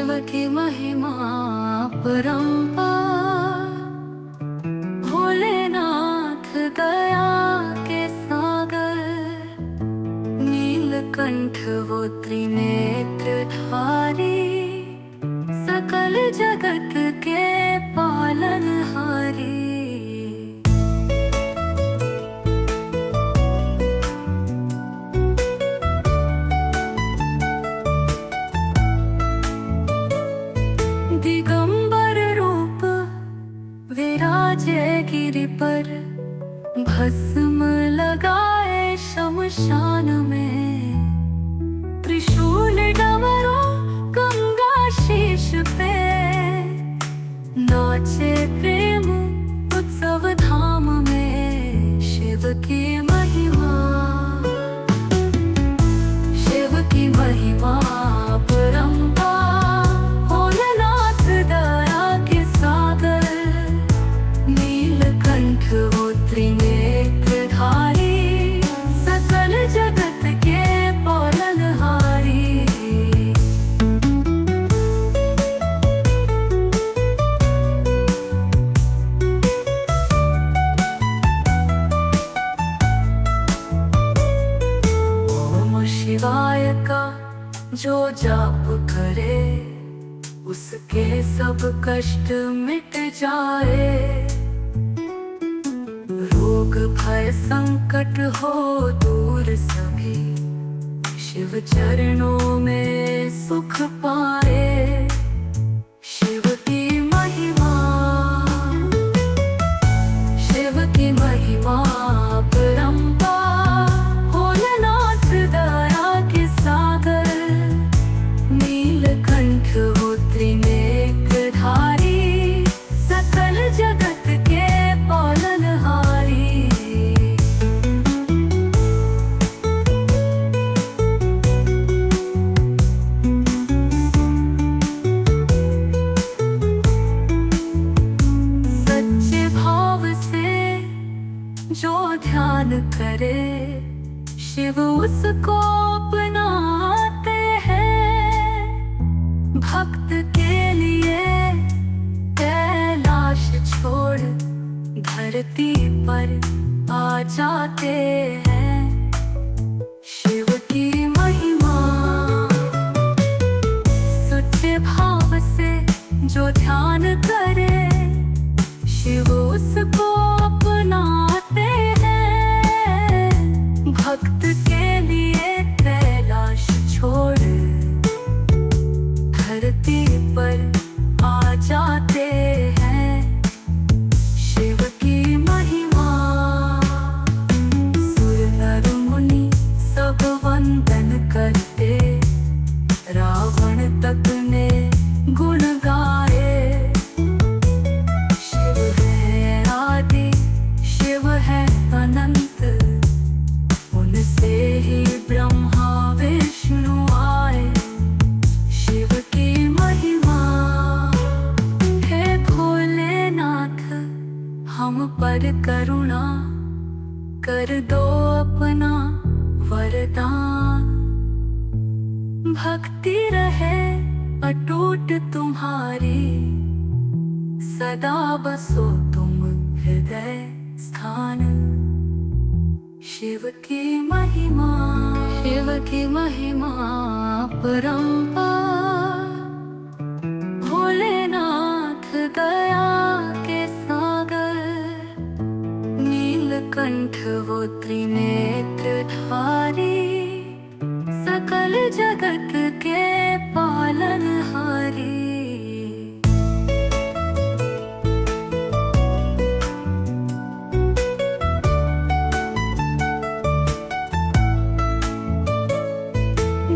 शिव की महिमा परंपार, भोलेनाथ दया के सागर, नीलकंठ वो त्रिनेत्रधारी, सकल जगत के पालनहारी। दिगंबर रूप विराजे गिरि पर, भस्म लगाए शमशान में, त्रिशूल डमरू गंगा शीश पे, नाचे प्रेम उत्सव धाम में। शिव की महिमा, शिव की महिमा परंपार, भोलेनाथ दया के सागर, नीलकंठ वो त्रिनेत्रधारी, सकल जगत के पालनहारी। ओम शिवाय का जो जाप करे, उसके सब कष्ट मिट जाए। रोग भय संकट हो दूर सभी, शिव चरणों में सुख पाए। शिव की महिमा, शिव की महिमा परंपार, भोलेनाथ दया के सागर, नीलकंठ वो त्रिनेत्रधारी, सकल जगत के पालनहारी। सच्चे भाव से जो ध्यान करे, शिव उसको अपनाते हैं। भक्त के लिए कैलाश छोड़ धरती पर आ जाते हैं। शिव की महिमा, सच्चे भाव से जो ध्यान करे, शिव उसको अपनाते हैं। भक्त के लिए कैलाश छोड़ धरती पर आ जाते हैं। शिव की महिमा, सुर नर मुनि सब वंदन करते, रावण तक ने गुण गाए। शिव है आदि, शिव है अनंत, उनसे ही ब्रह्मा विष्णु आए। शिव की महिमा, हे भोलेनाथ हम पर करुणा कर दो अपना वरदान। भक्ति रहे अटूट तुम्हारी, सदा बसो तुम हृदय स्थान। शिव की महिमा, शिव की महिमा परंपार, भोलेनाथ दया के सागर, नीलकंठ वो त्रिनेत्रधारी, सकल जगत के पालनहारी।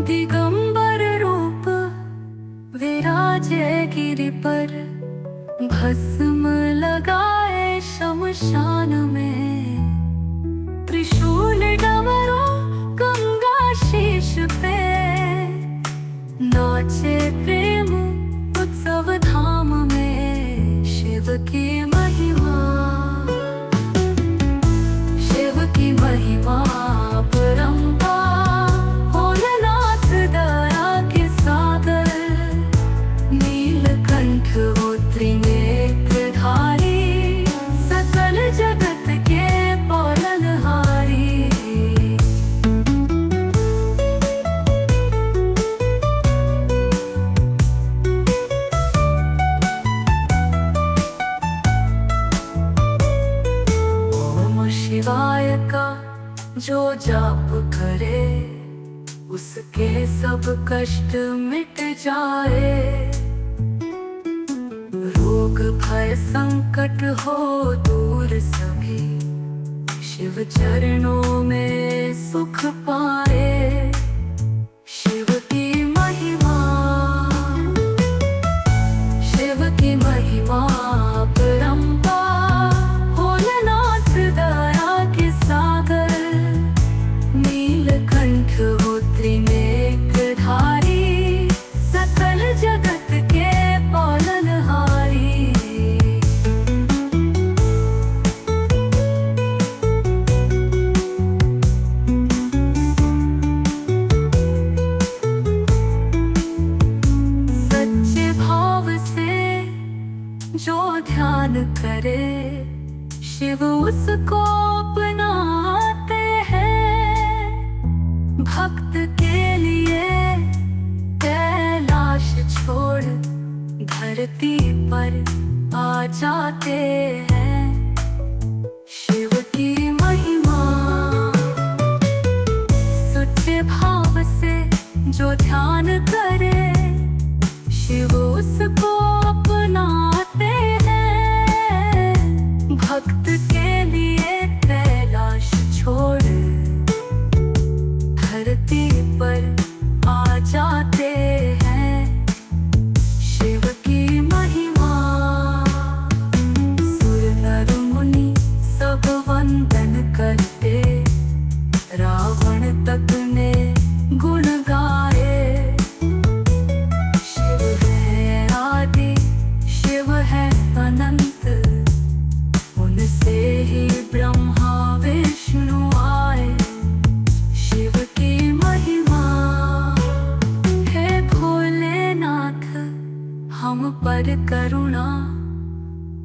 दिगंबर रूप विराजे गिरि पर, भस्म लगाए शमशान में, त्रिशूल डमरू गंगा शीश पे, नाचे प्रेम उत्सव धाम में। शिव की महिमा, शिव की महिमा परंपार, भोलेनाथ दया के सागर, उसके सब कष्ट मिट जाए। रोग भय संकट हो दूर सभी, शिव चरणों में सुख पाए। शिव की महिमा, शिव की महिमा अपरंपार। भोलेनाथ दया के सागर, नीलकंठ हो त्रिनेत्रधारी, सकल जगत के पालनहारी। सच्चे भाव से जो ध्यान करे, शिव उसको अपनाते हैं। भक्त के लिए कैलाश छोड़ धरती पर आ जाते हैं। शिव की महिमा, सच्चे भाव से जो ध्यान करे, शिव उसको अपनाते हैं। भक्त के लिए कैलाश छोड़ धरती पर आ जाते हैं। शिव की महिमा, सुर नर मुनि सब वंदन करते, रावण तक ने गुण गाए। शिव है आदि, शिव है अनंत, उनसे ही ब्रह्मा विष्णु आए। शिव की महिमा, हे भोलेनाथ हम पर करुणा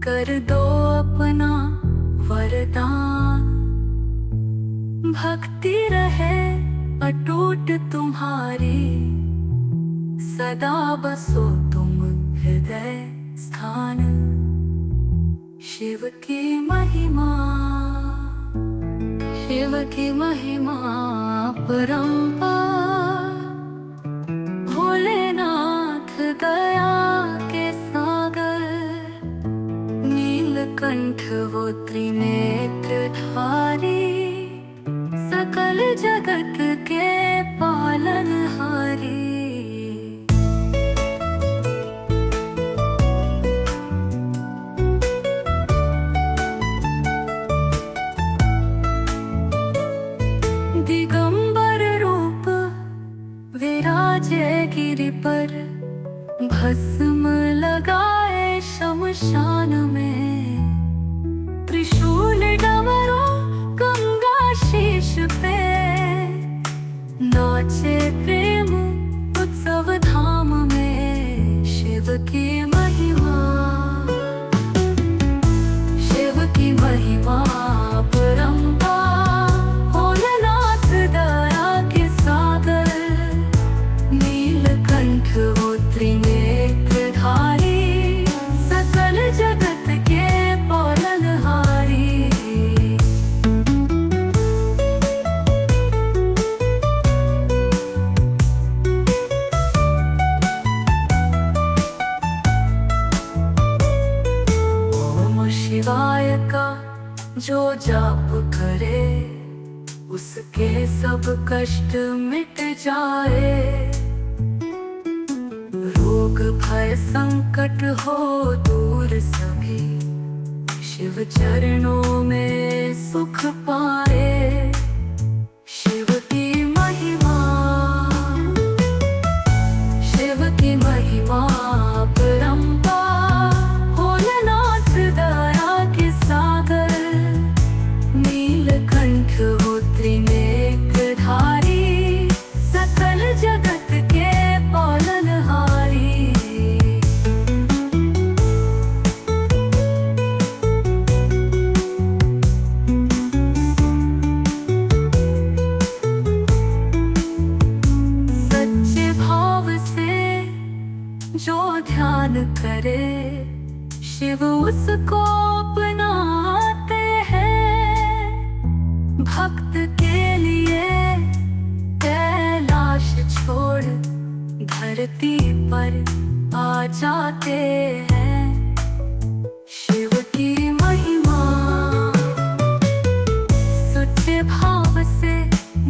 कर दो अपना वरदान। भक्ति रहे अटूट तुम्हारी, सदा बसो तुम हृदय स्थान। शिव की महिमा, शिव की महिमा अपरंपार। भोलेनाथ दया के सागर, नीलकंठ वो त्रिनेत्रधारी, सकल जगत के पालनहारी। दिगंबर रूप विराजे गिरि पर, भस्म लगाए शमशान में। त्रिशूल डमरू गंगा शीश पे, नाचे प्रेम उत्सव धाम में। शिव की महिमा, शिव की महिमा अपरंपार। भोलेनाथ दया के सागर, नीलकंठ वो त्रिनेत्रधारी, सकल जगत के पालनहारी। ओम शिवाय का जो जाप करे, उसके सब कष्ट मिट जाए। रोग भय संकट हो दूर सभी, शिव चरणों में सुख पाए। शिव की महिमा, शिव की महिमा अपरंपार। भोलेनाथ दया के सागर, नीलकंठ वो त्रिनेत्रधारी, सकल जगत के पालनहारी। सच्चे भाव से जो ध्यान करे, शिव उसको अपनाते हैं। भक्त के लिए कैलाश धरती पर आ जाते हैं। शिव की महिमा सच्चे भाव से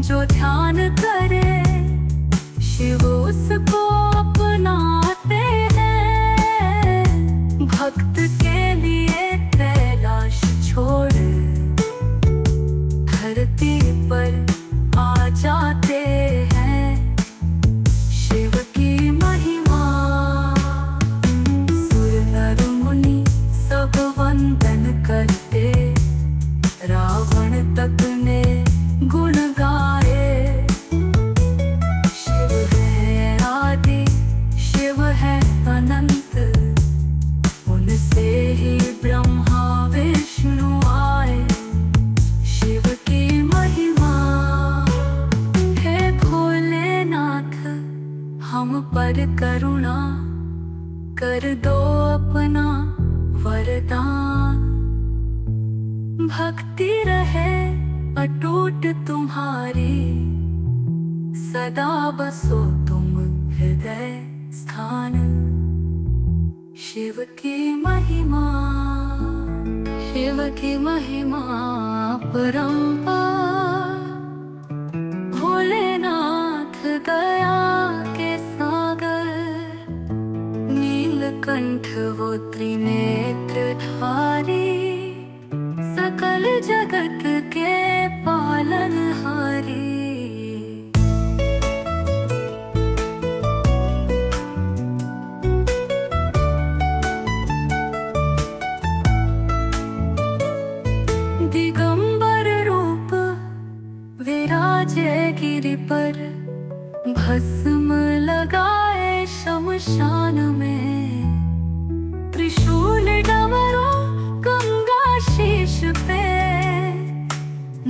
जो ध्यान करे, शिव उसको अपनाते हैं। भक्त के लिए कैलाश छोड़ धरती पर आ जाते हैं। शिव की महिमा सुर नर मुनि सब वंदन करते, रावण तक ने गुण गाए। शिव है आदि, शिव है अनंत, उनसे ही ब्रह्मा विष्णु आए। शिव की महिमा है भोलेनाथ, हम पर करुणा कर दो अपना वरदान। भक्ति रहे अटूट तुम्हारी, सदा बसो तुम हृदय स्थान। शिव की महिमा, शिव की महिमा परंपार। भोलेनाथ दया के सागर, नीलकंठ वो त्रिनेत्रधारी, सकल जगत के पालनहारी। दिगंबर रूप विराजे गिरि पर, भस्म लगाए शमशान में। त्रिशूल डमरू गंगा शीश पे,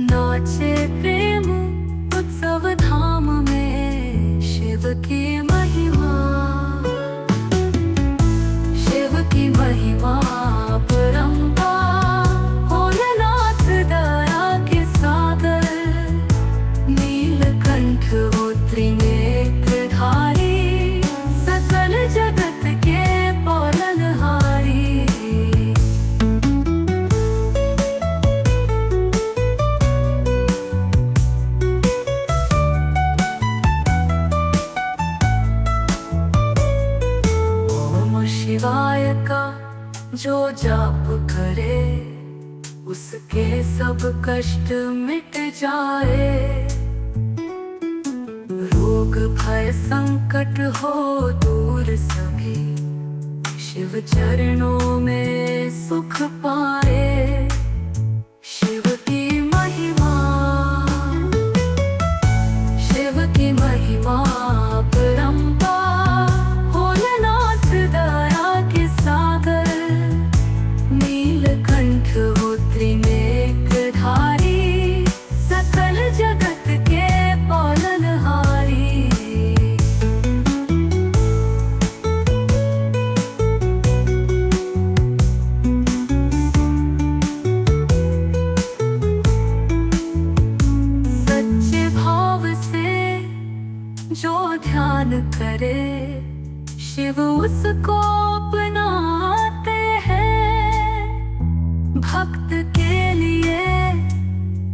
नाचे प्रेम उत्सव धाम में। शिव की महिमा, शिव की महिमा परंपार। भोलेनाथ दया के सागर, नीलकंठ वो त्रिनेत्रधारी, सकल जगत के पालनहारी। ओम शिवाय का जो जाप करे, उसके सब कष्ट मिट जाए। रोग भय संकट हो दूर सभी, शिव चरणों में सुख पाए। शिव की महिमा, शिव की महिमा परंपार। भोलेनाथ दया के सागर, नीलकंठ वो त्रिनेत्रधारी, सकल जगत के पालनहारी। सच्चे भाव से जो ध्यान करे, शिव उसको अपनाते हैं। भक्त के लिए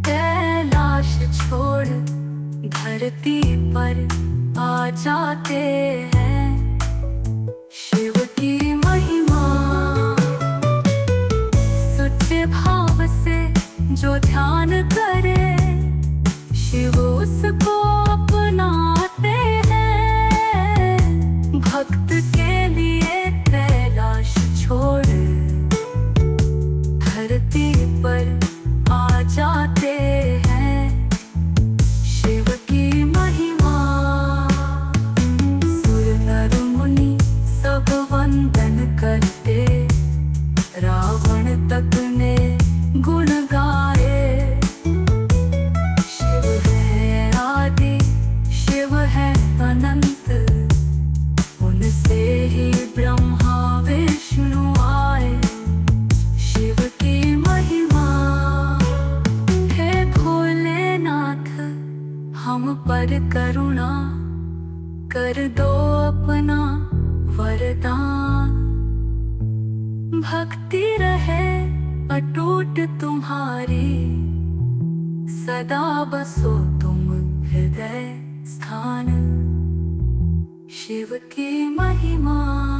कैलाश छोड़ धरती पर आ जाते हैं। शिव की महिमा सच्चे भाव से जो ध्यान करे, शिव उसको अपनाते हैं। भक्त के लिए कैलाश छोड़ धरती पर आ जाते हैं। शिव की महिमा सुर नर मुनि सब वंदन करते, रावण तक ने गुण गाए। शिव है आदि, शिव है अनंत, उनसे ही ब्रह्मा विष्णु आए। शिव की महिमा है भोलेनाथ, हम पर करुणा कर दो अपना वरदान, भक्ति रहे अटूट तुम्हारी, सदा बसो तुम हृदय स्थान। शिव की महिमा